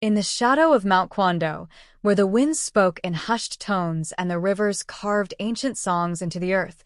In the shadow of Mount Kwando, where the winds spoke in hushed tones and the rivers carved ancient songs into the earth,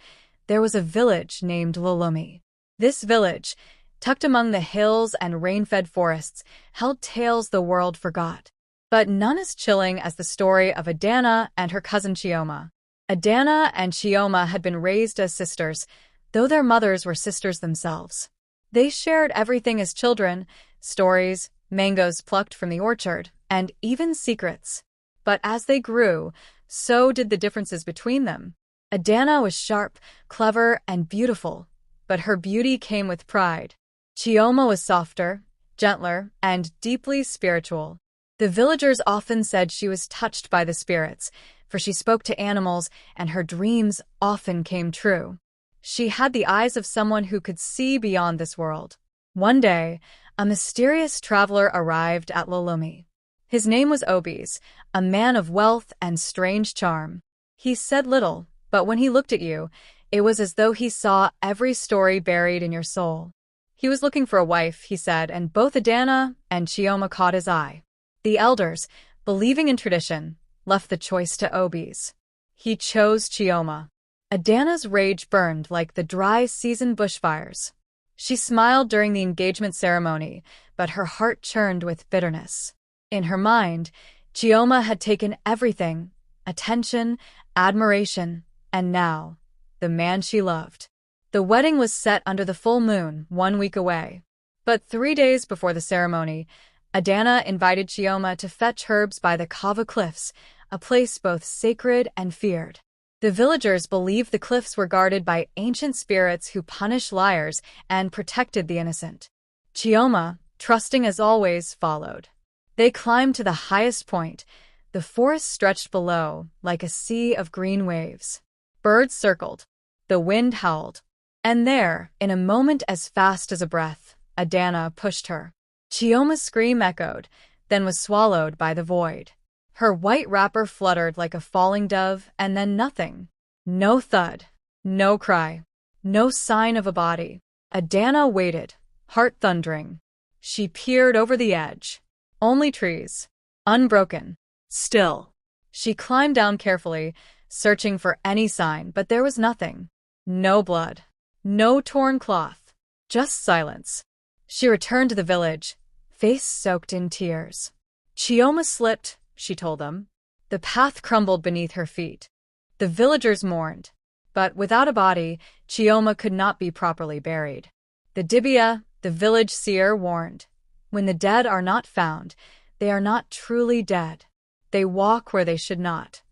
there was a village named Lulumi. This village, tucked among the hills and rain-fed forests, held tales the world forgot. But none as chilling as the story of Adaora and her cousin Chioma. Adaora and Chioma had been raised as sisters, though their mothers were sisters themselves. They shared everything as children: stories, mangoes plucked from the orchard, and even secrets. But as they grew, so did the differences between them. Adaora was sharp, clever, and beautiful, but her beauty came with pride. Chioma was softer, gentler, and deeply spiritual. The villagers often said she was touched by the spirits, for she spoke to animals and her dreams often came true. She had the eyes of someone who could see beyond this world. One day, a mysterious traveler arrived at Lulumi. His name was Obis, a man of wealth and strange charm. He said little, but when he looked at you, it was as though he saw every story buried in your soul. He was looking for a wife, he said, and both Adaora and Chioma caught his eye. The elders, believing in tradition, left the choice to Obis. He chose Chioma. Adaora's rage burned like the dry season bushfires. She smiled during the engagement ceremony, but her heart churned with bitterness. In her mind, Chioma had taken everything: attention, admiration, and now, the man she loved. The wedding was set under the full moon, 1 week away. But 3 days before the ceremony, Adaora invited Chioma to fetch herbs by the Kava Cliffs, a place both sacred and feared. The villagers believed the cliffs were guarded by ancient spirits who punished liars and protected the innocent. Chioma, trusting as always, followed. They climbed to the highest point. The forest stretched below, like a sea of green waves. Birds circled. The wind howled. And there, in a moment as fast as a breath, Adaora pushed her. Chioma's scream echoed, then was swallowed by the void. Her white wrapper fluttered like a falling dove, and then nothing. No thud. No cry. No sign of a body. Adaora waited, heart thundering. She peered over the edge. Only trees. Unbroken. Still. She climbed down carefully, searching for any sign, but there was nothing. No blood. No torn cloth. Just silence. She returned to the village, face soaked in tears. Chioma slipped, she told them. The path crumbled beneath her feet. The villagers mourned. But without a body, Chioma could not be properly buried. The Dibia, the village seer, warned, when the dead are not found, they are not truly dead. They walk where they should not.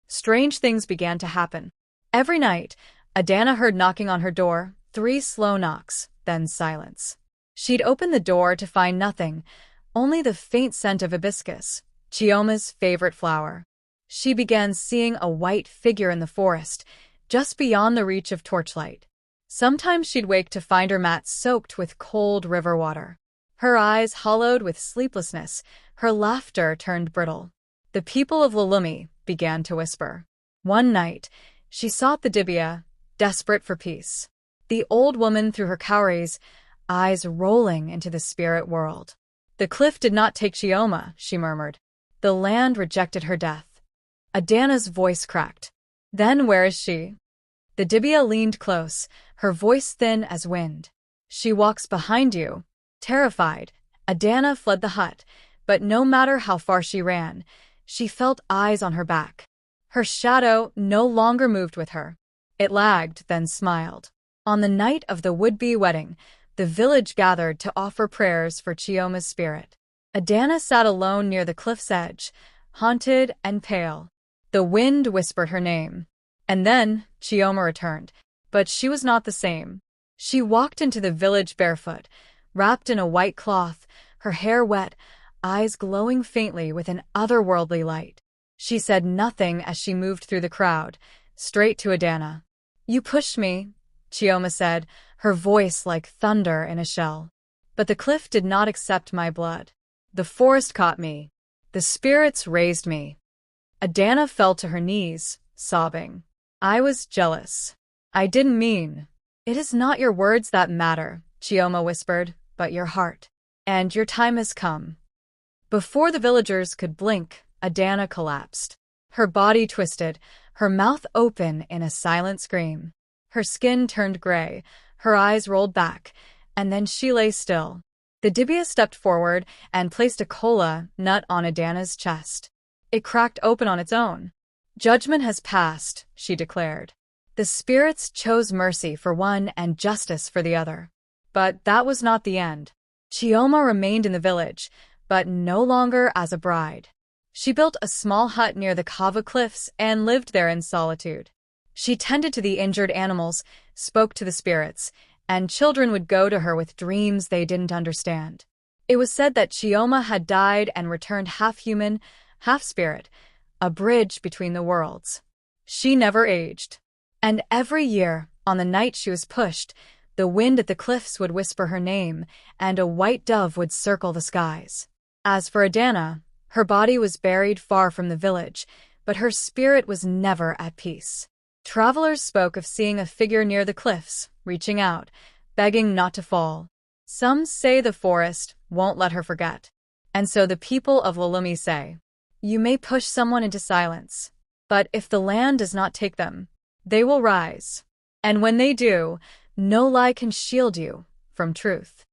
Strange things began to happen. Every night, Adaora heard knocking on her door, 3 slow knocks, then silence. She'd open the door to find nothing, only the faint scent of hibiscus, Chioma's favorite flower. She began seeing a white figure in the forest, just beyond the reach of torchlight. Sometimes she'd wake to find her mat soaked with cold river water. Her eyes hollowed with sleeplessness, her laughter turned brittle. The people of Lulumi began to whisper. One night, she sought the Dibia, desperate for peace. The old woman threw her cowries, eyes rolling into the spirit world. The cliff did not take Chioma, she murmured. The land rejected her death. Adaora's voice cracked. Then where is she? The Dibia leaned close, her voice thin as wind. She walks behind you. Terrified, Adaora fled the hut, but no matter how far she ran, she felt eyes on her back. Her shadow no longer moved with her. It lagged, then smiled. On the night of the would-be wedding, the village gathered to offer prayers for Chioma's spirit. Adaora sat alone near the cliff's edge, haunted and pale. The wind whispered her name. And then Chioma returned, but she was not the same. She walked into the village barefoot, wrapped in a white cloth, her hair wet, eyes glowing faintly with an otherworldly light. She said nothing as she moved through the crowd, straight to Adaora. You pushed me, Chioma said, her voice like thunder in a shell. But the cliff did not accept my blood. The forest caught me. The spirits raised me. Adaora fell to her knees, sobbing. I was jealous. I didn't mean. It is not your words that matter, Chioma whispered, but your heart. And your time has come. Before the villagers could blink, Adaora collapsed. Her body twisted, her mouth open in a silent scream. Her skin turned gray, her eyes rolled back, and then she lay still. The Dibia stepped forward and placed a kola nut on Adaora's chest. It cracked open on its own. "Judgment has passed," she declared. The spirits chose mercy for one and justice for the other. But that was not the end. Chioma remained in the village, but no longer as a bride. She built a small hut near the Kava cliffs and lived there in solitude. She tended to the injured animals, spoke to the spirits, and children would go to her with dreams they didn't understand. It was said that Chioma had died and returned half human, half spirit, a bridge between the worlds. She never aged. And every year, on the night she was pushed, the wind at the cliffs would whisper her name, and a white dove would circle the skies. As for Adaora, her body was buried far from the village, but her spirit was never at peace. Travelers spoke of seeing a figure near the cliffs, reaching out, begging not to fall. Some say the forest won't let her forget. And so the people of Lulumi say, "You may push someone into silence, but if the land does not take them, they will rise. And when they do, no lie can shield you from truth."